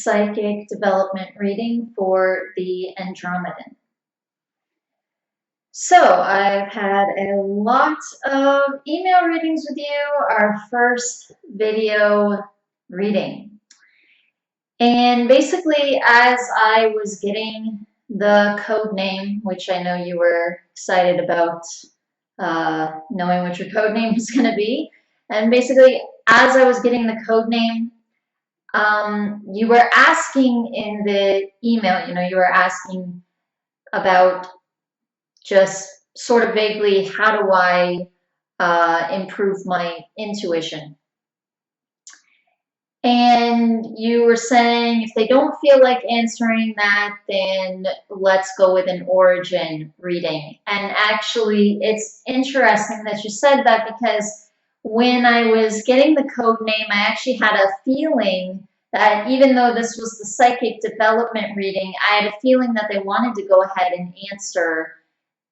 psychic development reading for the Andromedan. So I've had a lot of email readings with you, our first video reading. And basically, as I was getting the code name, which I know you were excited about knowing what your code name was going to be, and basically, as I was getting the code name, you were asking in the email, you were asking about just sort of vaguely, how do I improve my intuition? And you were saying if they don't feel like answering that, then let's go with an origin reading. And actually, it's interesting that you said that, because when I was getting the code name, I actually had a feeling that even though this was the psychic development reading, I had a feeling that they wanted to go ahead and answer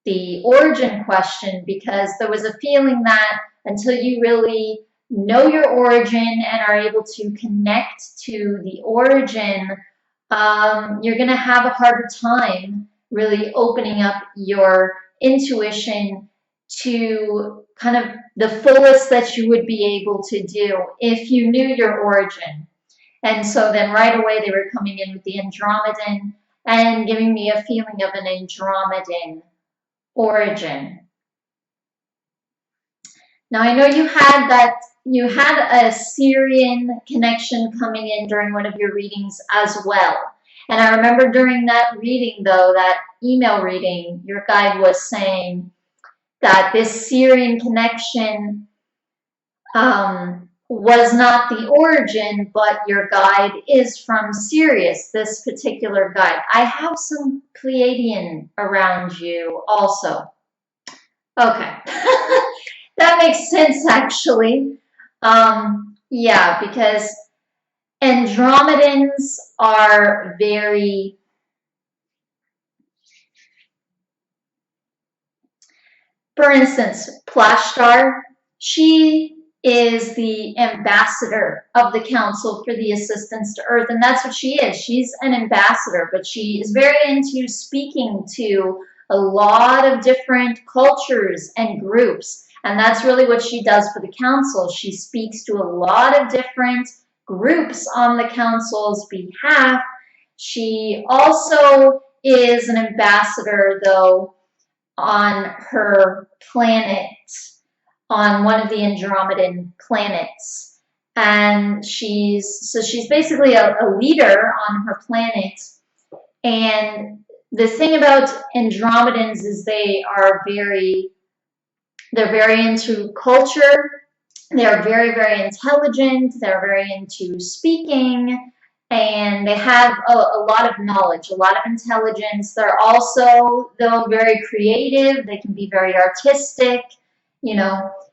the origin question, because there was a feeling that until you really know your origin and are able to connect to the origin, you're going to have a harder time really opening up your intuition to kind of the fullest that you would be able to do if you knew your origin. And so then right away they were coming in with the Andromedan and giving me a feeling of an Andromedan origin. Now I know you had a Syrian connection coming in during one of your readings as well. And I remember during that reading, though, that email reading, your guide was saying that this Syrian connection was not the origin, but your guide is from Sirius, this particular guide. I have some Pleiadian around you also. Okay. That makes sense, actually. Yeah, because Andromedans are very, for instance, Plashtar, she is the ambassador of the Council for the Assistance to Earth, and that's what she is. She's an ambassador, but she is very into speaking to a lot of different cultures and groups. And that's really what she does for the council. She speaks to a lot of different groups on the council's behalf. She also is an ambassador, though, on her planet, on one of the Andromedan planets. And she's basically a leader on her planet. And the thing about Andromedans is they're very into culture. They're very, very intelligent. They're very into speaking, and they have a lot of knowledge, a lot of intelligence. They're also, though, very creative. They can be very artistic.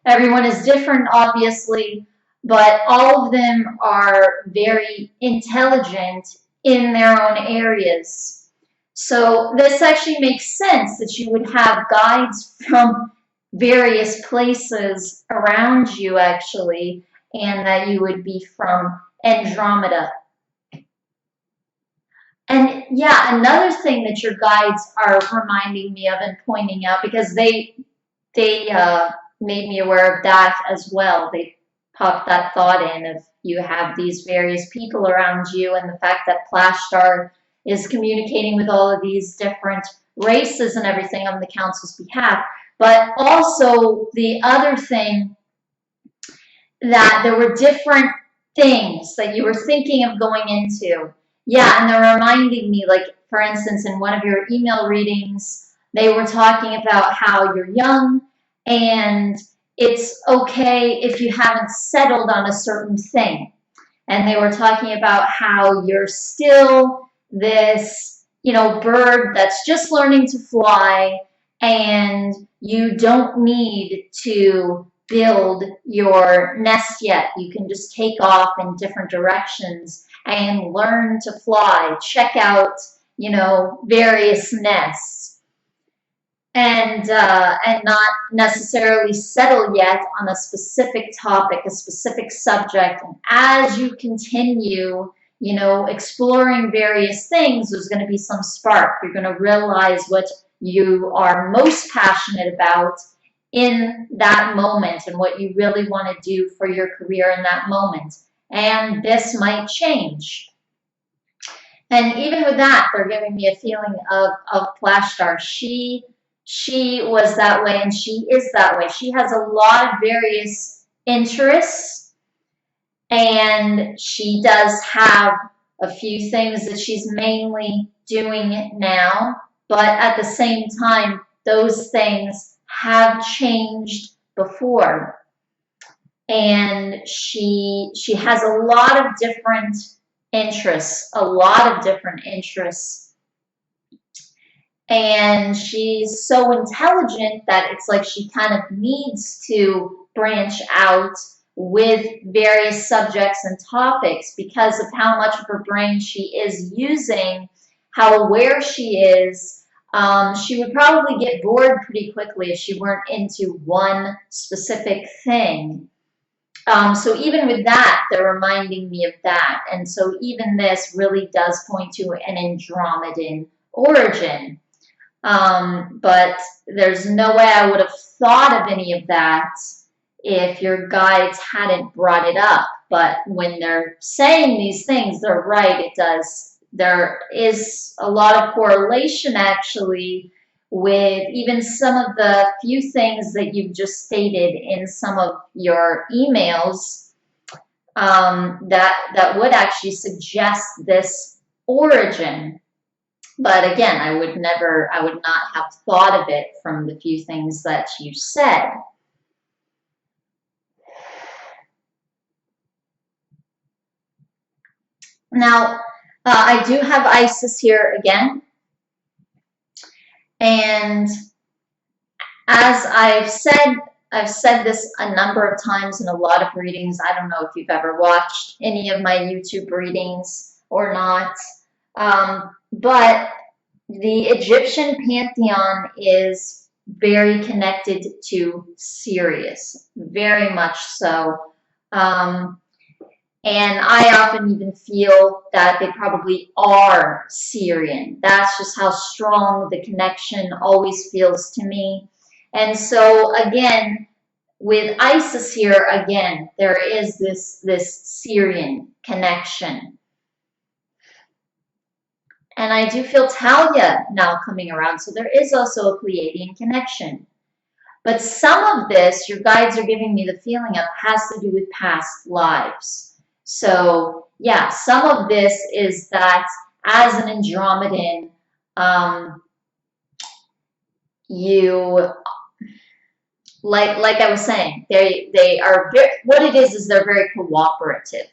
Everyone is different, obviously, but all of them are very intelligent in their own areas. So this actually makes sense that you would have guides from various places around you, actually, and that you would be from Andromeda. And yeah, another thing that your guides are reminding me of and pointing out, because they made me aware of that as well. They popped that thought in of you have these various people around you, and the fact that Plashtar is communicating with all of these different races and everything on the council's behalf. But also the other thing, that there were different things that you were thinking of going into. Yeah, and they're reminding me, like, for instance, in one of your email readings, they were talking about how you're young and it's okay if you haven't settled on a certain thing. And they were talking about how you're still this, bird that's just learning to fly, and you don't need to build your nest yet. You can just take off in different directions and learn to fly, check out, various nests, and not necessarily settle yet on a specific topic, a specific subject. And as you continue, you know, exploring various things, there's going to be some spark. You're going to realize what you are most passionate about in that moment and what you really want to do for your career in that moment. And this might change. And even with that, they're giving me a feeling of Flash Star. She was that way and she is that way. She has a lot of various interests, and she does have a few things that she's mainly doing now, but at the same time, those things have changed before. And she has a lot of different interests, and she's so intelligent that it's like she kind of needs to branch out with various subjects and topics because of how much of her brain she is using, how aware she is. She would probably get bored pretty quickly if she weren't into one specific thing. So even with that, they're reminding me of that. And so even this really does point to an Andromedan origin. But there's no way I would have thought of any of that if your guides hadn't brought it up. But when they're saying these things, they're right, it does. There is a lot of correlation actually with even some of the few things that you've just stated in some of your emails, that would actually suggest this origin. But again, I would not have thought of it from the few things that you said. Now, I do have Isis here again. And as I've said this a number of times in a lot of readings. I don't know if you've ever watched any of my YouTube readings or not. But the Egyptian pantheon is very connected to Sirius, very much so. And I often even feel that they probably are Syrian. That's just how strong the connection always feels to me. And so again, with Isis here, again, there is this Syrian connection. And I do feel Talia now coming around, so there is also a Pleiadian connection. But some of this, your guides are giving me the feeling of, has to do with past lives. So, yeah, some of this is that as an Andromedan, you, like I was saying, they are, what it is they're very cooperative.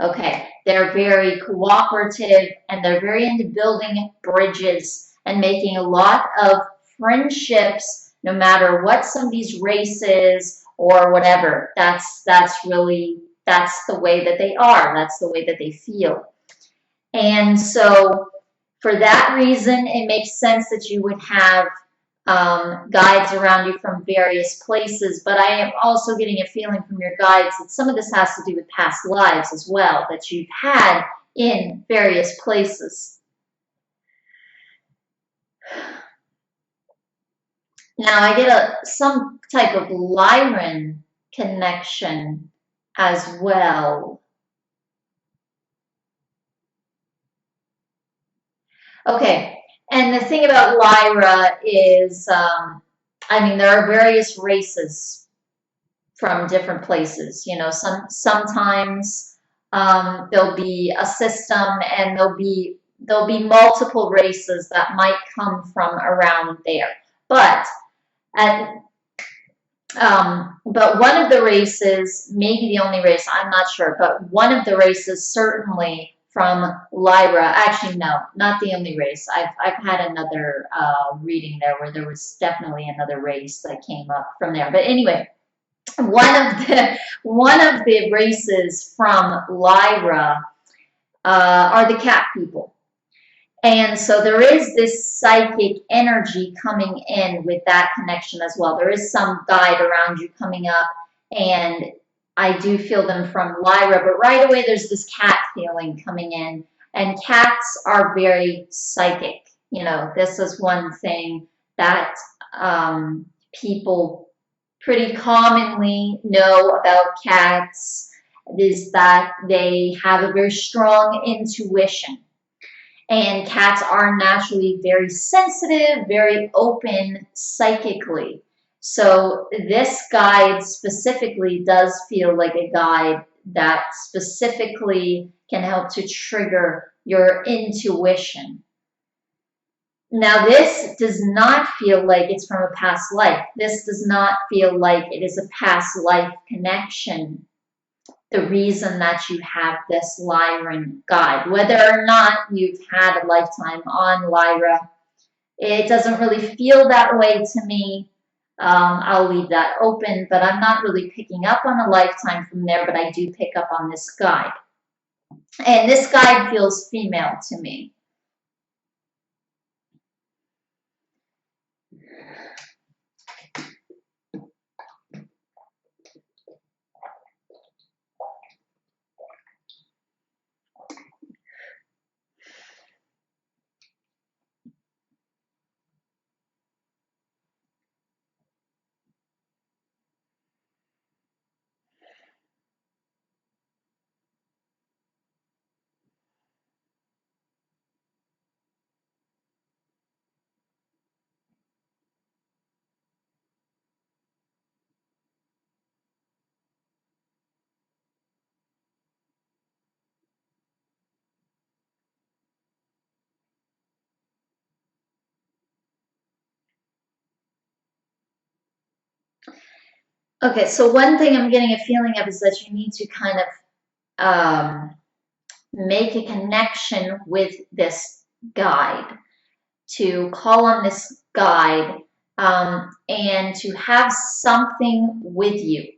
Okay, they're very cooperative and they're very into building bridges and making a lot of friendships, no matter what somebody's race is or whatever. That's the way that they are. That's the way that they feel. And so for that reason, it makes sense that you would have guides around you from various places, but I am also getting a feeling from your guides that some of this has to do with past lives as well, that you've had in various places. Now I get some type of Lyran connection as well. Okay. And the thing about Lyra is, I mean, there are various races from different places. You know, sometimes there'll be a system, and there'll be multiple races that might come from around there. But one of the races, maybe the only race, I'm not sure, but one of the races certainly from Lyra, actually no, not the only race. I've had another reading there where there was definitely another race that came up from there. But anyway, one of the races from Lyra are the cat people. And so there is this psychic energy coming in with that connection as well. There is some guide around you coming up, and I do feel them from Lyra, but right away there's this cat feeling coming in. And cats are very psychic. You know, this is one thing that people pretty commonly know about cats, is that they have a very strong intuition. And cats are naturally very sensitive, very open psychically. So this guide specifically does feel like a guide that specifically can help to trigger your intuition. Now, this does not feel like it's from a past life. This does not feel like it is a past life connection, the reason that you have this Lyran guide. Whether or not you've had a lifetime on Lyra, it doesn't really feel that way to me. I'll leave that open, but I'm not really picking up on a lifetime from there, but I do pick up on this guide. And this guide feels female to me. Okay, so one thing I'm getting a feeling of is that you need to kind of make a connection with this guide, to call on this guide, and to have something with you,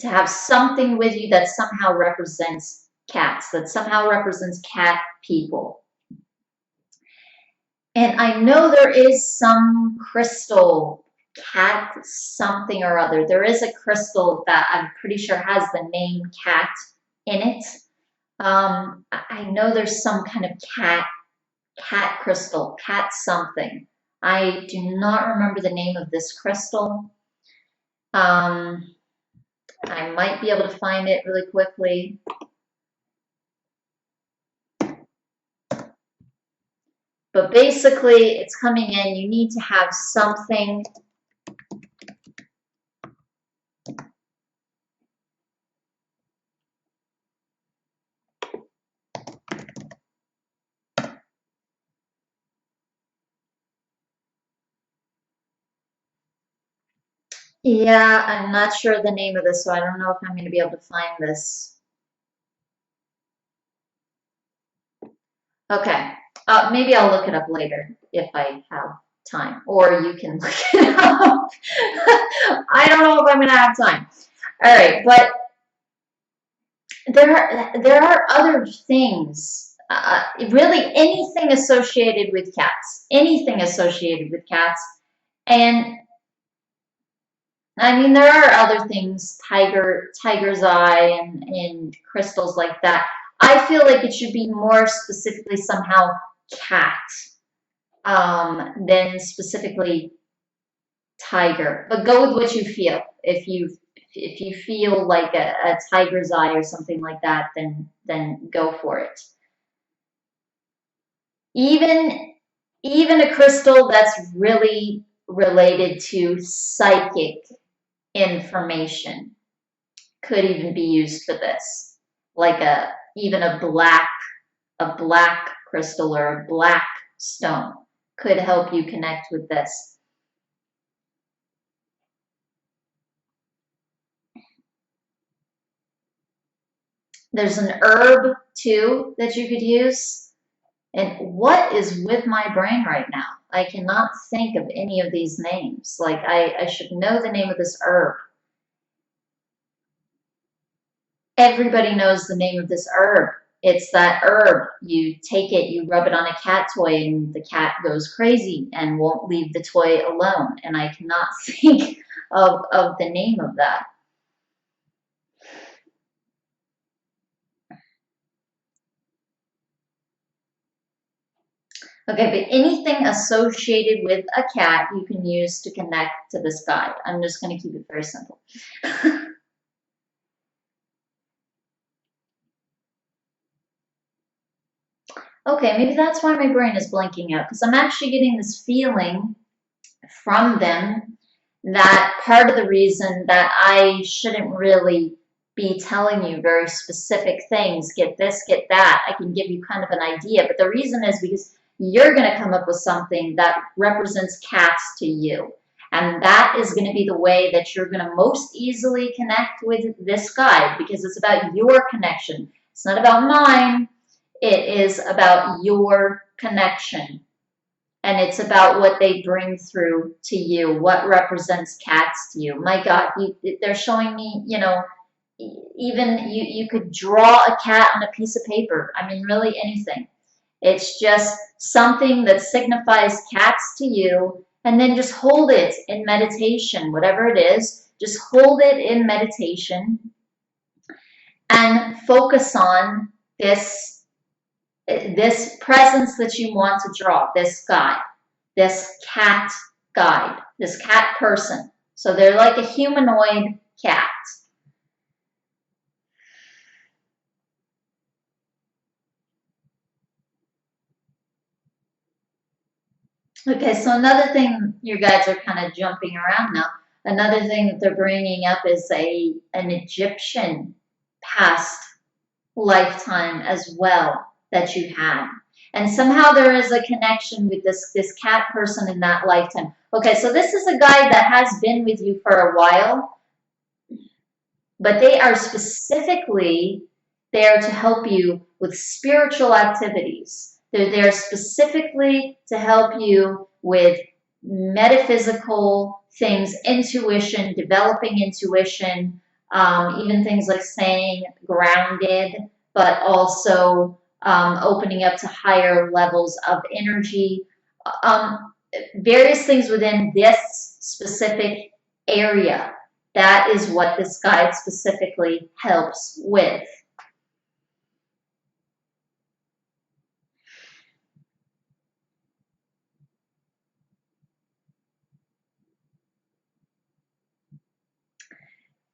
that somehow represents cats, that somehow represents cat people. And I know there is some crystal, cat something or other. There is a crystal that I'm pretty sure has the name cat in it. I know there's some kind of cat crystal, cat something. I do not remember the name of this crystal. I might be able to find it really quickly. But basically, it's coming in. You need to have something. Yeah, I'm not sure the name of this, so I don't know if I'm going to be able to find this. Okay. Maybe I'll look it up later if I have time, or you can look it up. I don't know if I'm going to have time. All right, but there are other things. Really, anything associated with cats. Anything associated with cats. And I mean, there are other things, tiger's eye and crystals like that. I feel like it should be more specifically somehow cat, than specifically tiger. But go with what you feel. If you feel like a tiger's eye or something like that, then go for it. Even a crystal that's really related to psychic information could even be used for this, like even a black crystal or a black stone could help you connect with this. There's an herb too that you could use. And what is with my brain right now? I cannot think of any of these names. Like I should know the name of this herb. Everybody knows the name of this herb. It's that herb. You take it, you rub it on a cat toy, and the cat goes crazy and won't leave the toy alone. And I cannot think of the name of that. Okay, but anything associated with a cat you can use to connect to this guide. I'm just going to keep it very simple. Okay, maybe that's why my brain is blanking out, because I'm actually getting this feeling from them that part of the reason that I shouldn't really be telling you very specific things, get this, get that, I can give you kind of an idea, but the reason is because you're going to come up with something that represents cats to you. And that is going to be the way that you're going to most easily connect with this guide, because it's about your connection. It's not about mine. It is about your connection. And it's about what they bring through to you, what represents cats to you. My God, they're showing me, even you could draw a cat on a piece of paper. I mean, really anything. It's just something that signifies cats to you, and then just hold it in meditation, whatever it is. Just hold it in meditation and focus on this presence that you want to draw, this guide, this cat guide, this cat person. So they're like a humanoid cat. Okay, so another thing, your guides are kind of jumping around now. Another thing that they're bringing up is an Egyptian past lifetime as well that you had. And somehow there is a connection with this cat person in that lifetime. Okay, so this is a guide that has been with you for a while, but they are specifically there to help you with spiritual activities. They're there specifically to help you with metaphysical things, intuition, developing intuition, even things like staying grounded, but also opening up to higher levels of energy. Various things within this specific area. That is what this guide specifically helps with.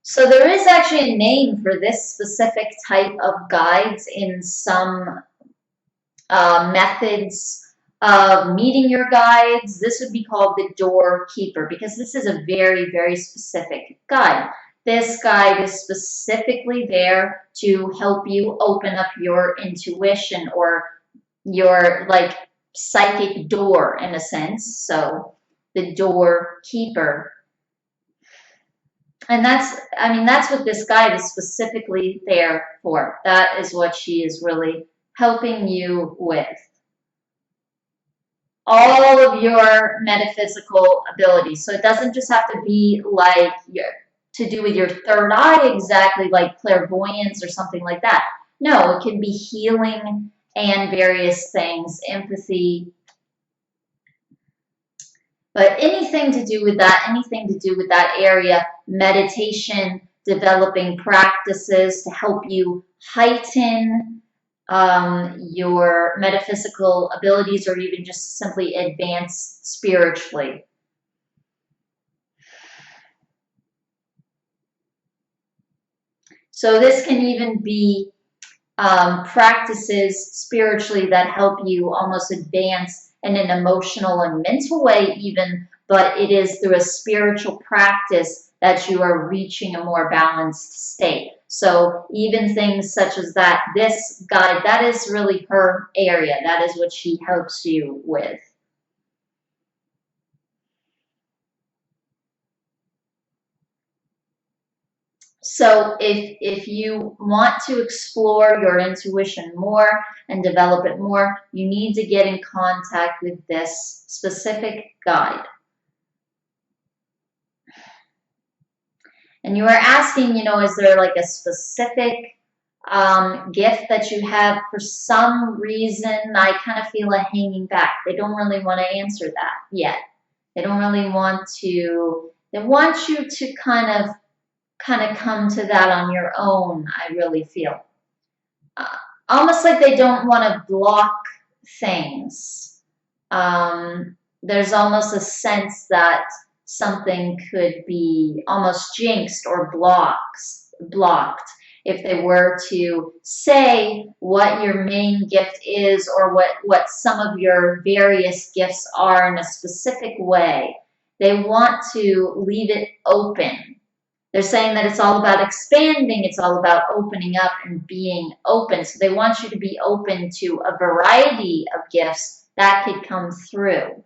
So there is actually a name for this specific type of guides in some methods of meeting your guides. This would be called the doorkeeper, because this is a very, very specific guide. This guide is specifically there to help you open up your intuition, or your like psychic door in a sense. So the doorkeeper. And that's what this guide is specifically there for. That is what she is really helping you with. All of your metaphysical abilities. So it doesn't just have to be like to do with your third eye exactly, like clairvoyance or something like that. No, it can be healing and various things, empathy. But anything to do with that, anything to do with that area, meditation, developing practices to help you heighten your metaphysical abilities, or even just simply advance spiritually. So this can even be practices spiritually that help you almost advance in an emotional and mental way even, but it is through a spiritual practice that you are reaching a more balanced state. So even things such as that, this guide, that is really her area. That is what she helps you with. So if you want to explore your intuition more and develop it more, you need to get in contact with this specific guide. And you are asking, is there like a specific gift that you have? For some reason, I kind of feel it hanging back. They don't really want to answer that yet. They don't really want to. They want you to kind of come to that on your own, I really feel. Almost like they don't want to block things. there's almost a sense that something could be almost jinxed or blocked if they were to say what your main gift is or what some of your various gifts are in a specific way. They want to leave it open. They're saying that it's all about expanding, it's all about opening up and being open. So they want you to be open to a variety of gifts that could come through.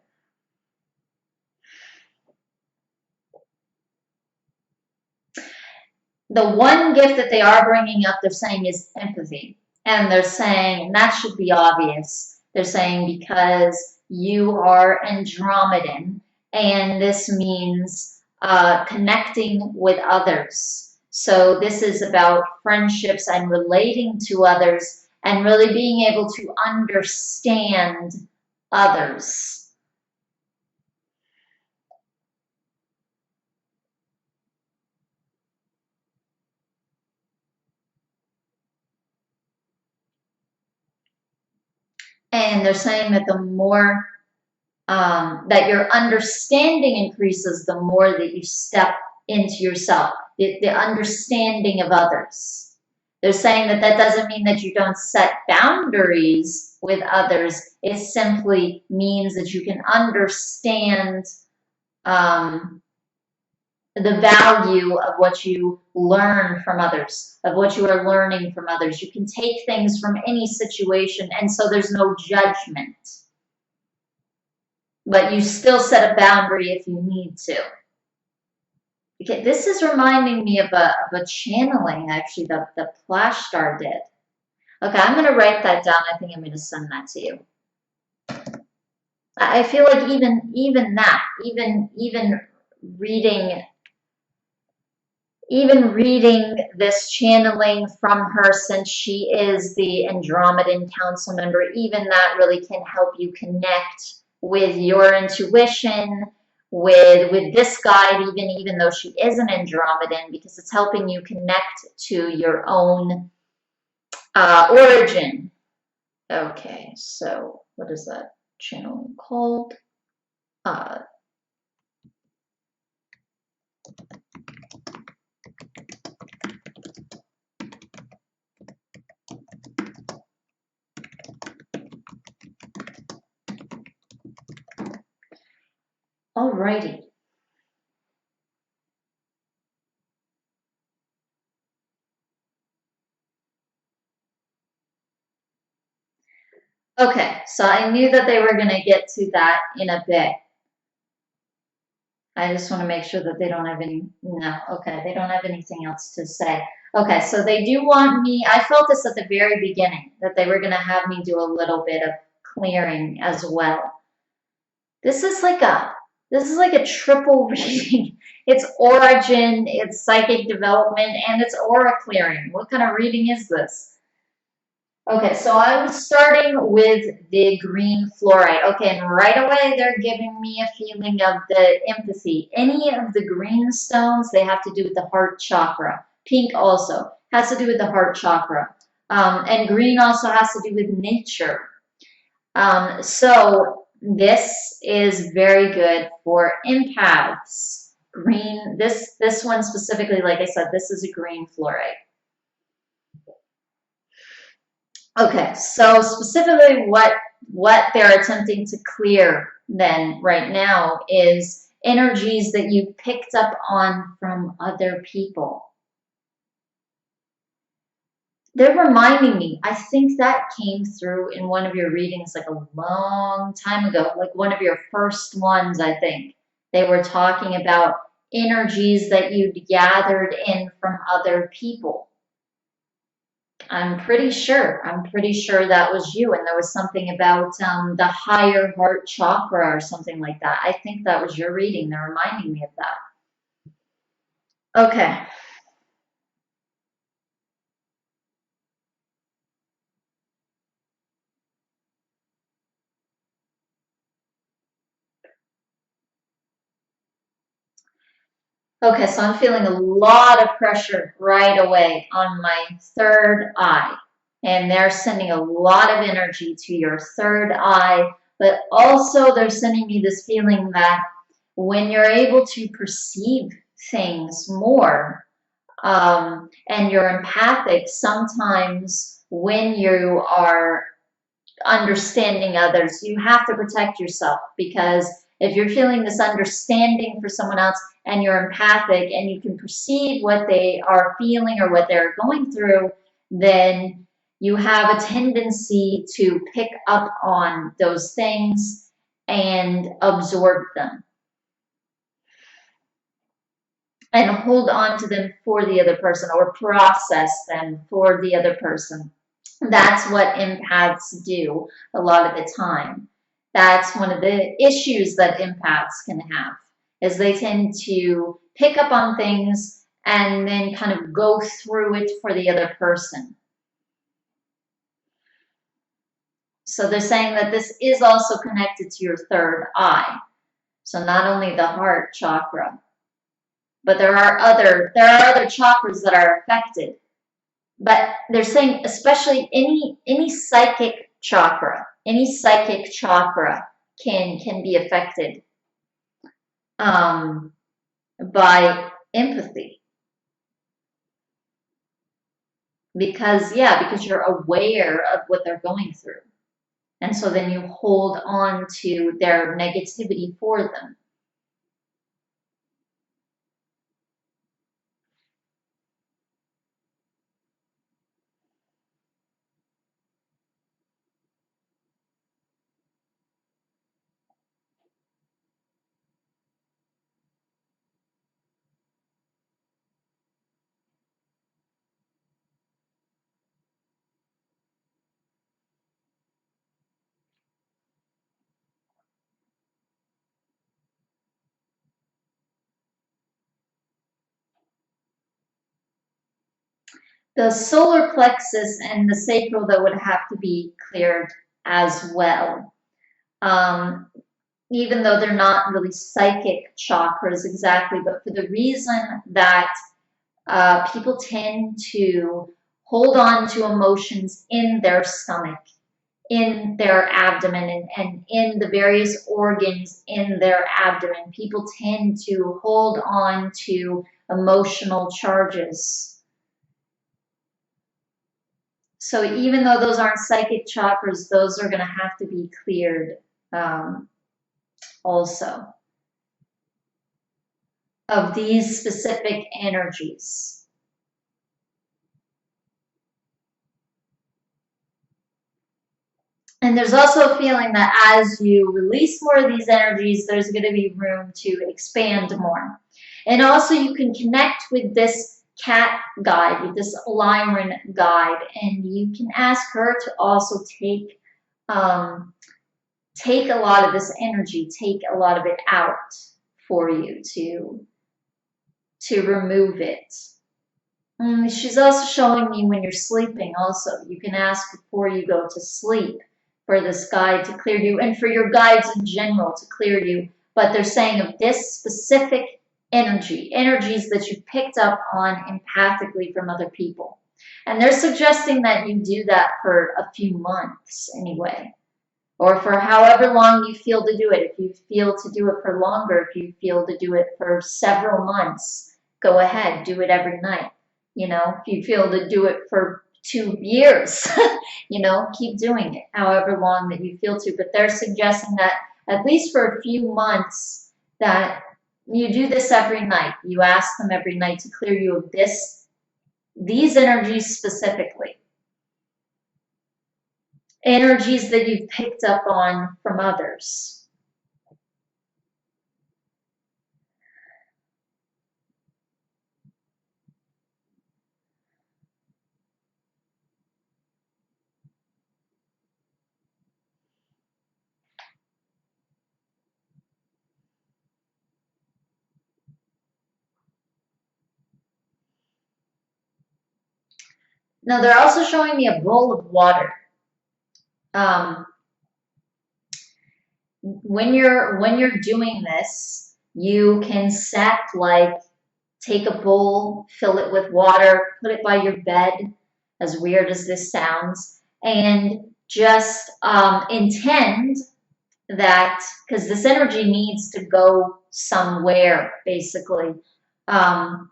The one gift that they are bringing up, they're saying, is empathy. And they're saying, and that should be obvious, they're saying because you are Andromedan, and this means connecting with others. So this is about friendships and relating to others and really being able to understand others. And they're saying that the more that your understanding increases, the more that you step into yourself, the understanding of others. They're saying that that doesn't mean that you don't set boundaries with others. It simply means that you can understand the value of what you learn from others, of what you are learning from others. You can take things from any situation, and so there's no judgment. But you still set a boundary if you need to. Okay, this is reminding me of a channeling, actually, that the Flash Star did. Okay, I'm going to write that down. I think I'm going to send that to you. I feel like even that, even reading this channeling from her, since she is the Andromedan Council member, even that really can help you connect with your intuition, with this guide, even though she is an Andromedan, because it's helping you connect to your own origin. Okay, so what is that channeling called? Alrighty. Okay, so I knew that they were going to get to that in a bit. I just want to make sure that they don't have they don't have anything else to say. Okay, so they do want me, I felt this at the very beginning, that they were going to have me do a little bit of clearing as well. This is like a triple reading. It's origin, it's psychic development, and it's aura clearing. What kind of reading is this? Okay, so I was starting with the green fluorite. Okay, and right away they're giving me a feeling of the empathy. Any of the green stones, they have to do with the heart chakra. Pink also has to do with the heart chakra. And green also has to do with nature. So this is very good for empaths. Green, this one specifically, like I said, this is a green fluorite. Okay, so specifically what they're attempting to clear then right now is energies that you picked up on from other people. They're reminding me, I think that came through in one of your readings like a long time ago, like one of your first ones, I think. They were talking about energies that you'd gathered in from other people. I'm pretty sure that was you, and there was something about the higher heart chakra or something like that. I think that was your reading. They're reminding me of that. Okay. Okay, so I'm feeling a lot of pressure right away on my third eye. And they're sending a lot of energy to your third eye, but also they're sending me this feeling that when you're able to perceive things more, and you're empathic, sometimes when you are understanding others, you have to protect yourself, because if you're feeling this understanding for someone else and you're empathic and you can perceive what they are feeling or what they're going through, then you have a tendency to pick up on those things and absorb them and hold on to them for the other person, or process them for the other person. That's what empaths do a lot of the time. That's one of the issues that empaths can have, is they tend to pick up on things and then kind of go through it for the other person. So they're saying that this is also connected to your third eye. So not only the heart chakra, but there are other chakras that are affected. But they're saying especially any psychic chakra, can be affected by empathy, because you're aware of what they're going through, and so then you hold on to their negativity for them. The solar plexus and the sacral, that would have to be cleared as well. Even though they're not really psychic chakras exactly, but for the reason that people tend to hold on to emotions in their stomach, in their abdomen, and in the various organs in their abdomen. People tend to hold on to emotional charges. So even though those aren't psychic chakras, those are going to have to be cleared also, of these specific energies. And there's also a feeling that as you release more of these energies, there's going to be room to expand more. And also you can connect with this cat guide, with this Lyran guide, and you can ask her to also take a lot of this energy, take a lot of it out for you to remove it. She's also showing me when you're sleeping also. You can ask before you go to sleep for this guide to clear you, and for your guides in general to clear you. But they're saying of this specific energies that you picked up on empathically from other people. And they're suggesting that you do that for a few months anyway, or for however long you feel to do it. If you feel to do it for longer, if you feel to do it for several months, go ahead, do it every night. If you feel to do it for 2 years, keep doing it however long that you feel to. But they're suggesting that at least for a few months that you do this every night. You ask them every night to clear you of these energies specifically. Energies that you've picked up on from others. Now they're also showing me a bowl of water. When you're doing this, you can set, take a bowl, fill it with water, put it by your bed, as weird as this sounds, and just intend that, because this energy needs to go somewhere, basically. Um,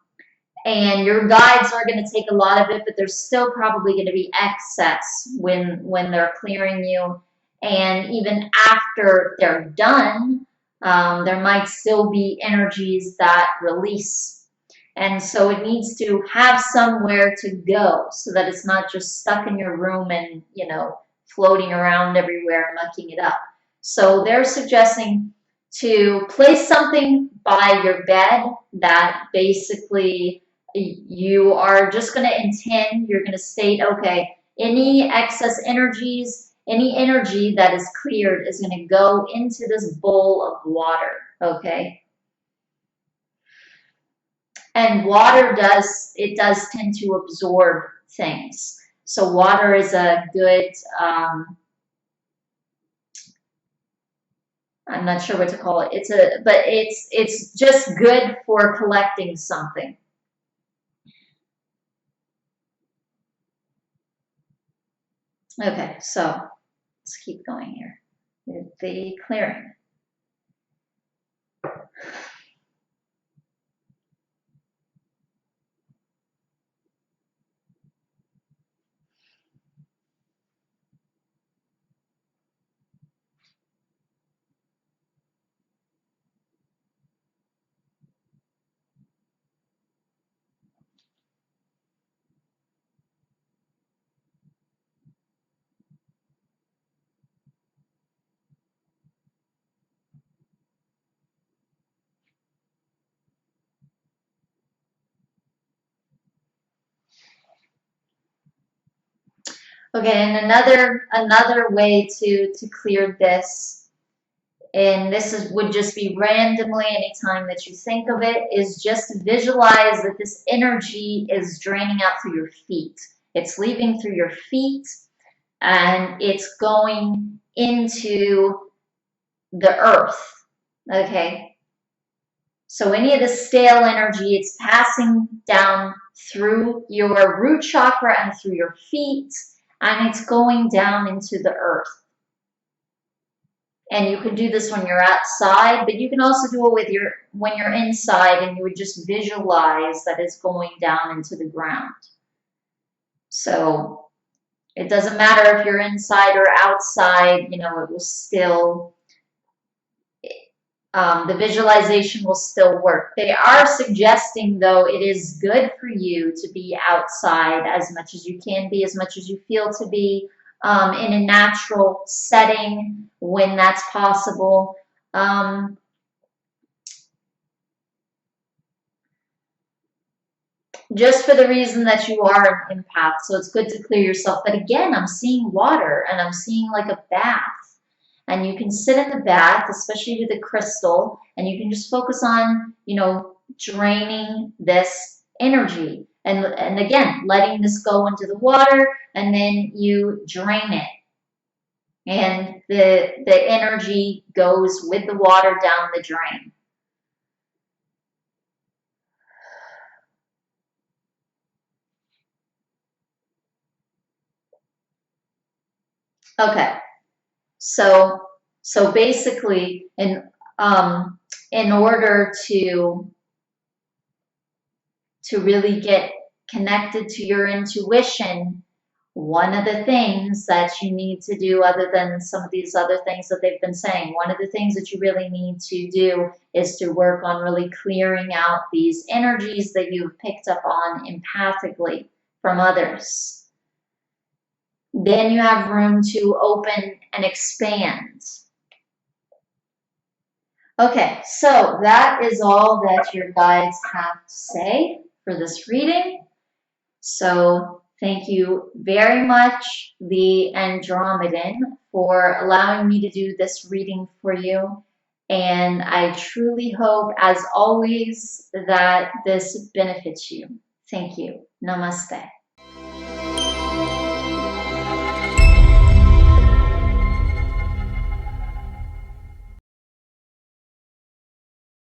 and your guides are going to take a lot of it, but there's still probably going to be excess when they're clearing you. And even after they're done, there might still be energies that release. And so it needs to have somewhere to go so that it's not just stuck in your room and, floating around everywhere, mucking it up. So they're suggesting to place something by your bed that basically you are just going to intend, you're going to state, okay, any excess energies, any energy that is cleared is going to go into this bowl of water, okay? And water does tend to absorb things. So water is a good, I'm not sure what to call it. But it's just good for collecting something. Okay, so let's keep going here with the clearing. Okay, and another way to clear this, and would just be randomly anytime that you think of it, is just to visualize that this energy is draining out through your feet. It's leaving through your feet and it's going into the earth. Okay. So any of the stale energy, it's passing down through your root chakra and through your feet, and it's going down into the earth. And you can do this when you're outside, but you can also do it when you're inside, and you would just visualize that it's going down into the ground. So it doesn't matter if you're inside or outside, it will still, the visualization will still work. They are suggesting, though, it is good for you to be outside as much as you can be, as much as you feel to be, in a natural setting when that's possible. Just for the reason that you are an empath, so it's good to clear yourself. But again, I'm seeing water, and I'm seeing like a bath. And you can sit in the bath, especially with a crystal, and you can just focus on, draining this energy. And again, letting this go into the water, and then you drain it. And the energy goes with the water down the drain. Okay. So basically, in order to really get connected to your intuition, one of the things that you need to do, other than some of these other things that they've been saying, one of the things that you really need to do is to work on really clearing out these energies that you've picked up on empathically from others. Then you have room to open and expand. Okay, so that is all that your guides have to say for this reading. So thank you very much, the Andromedan, for allowing me to do this reading for you. And I truly hope, as always, that this benefits you. Thank you. Namaste.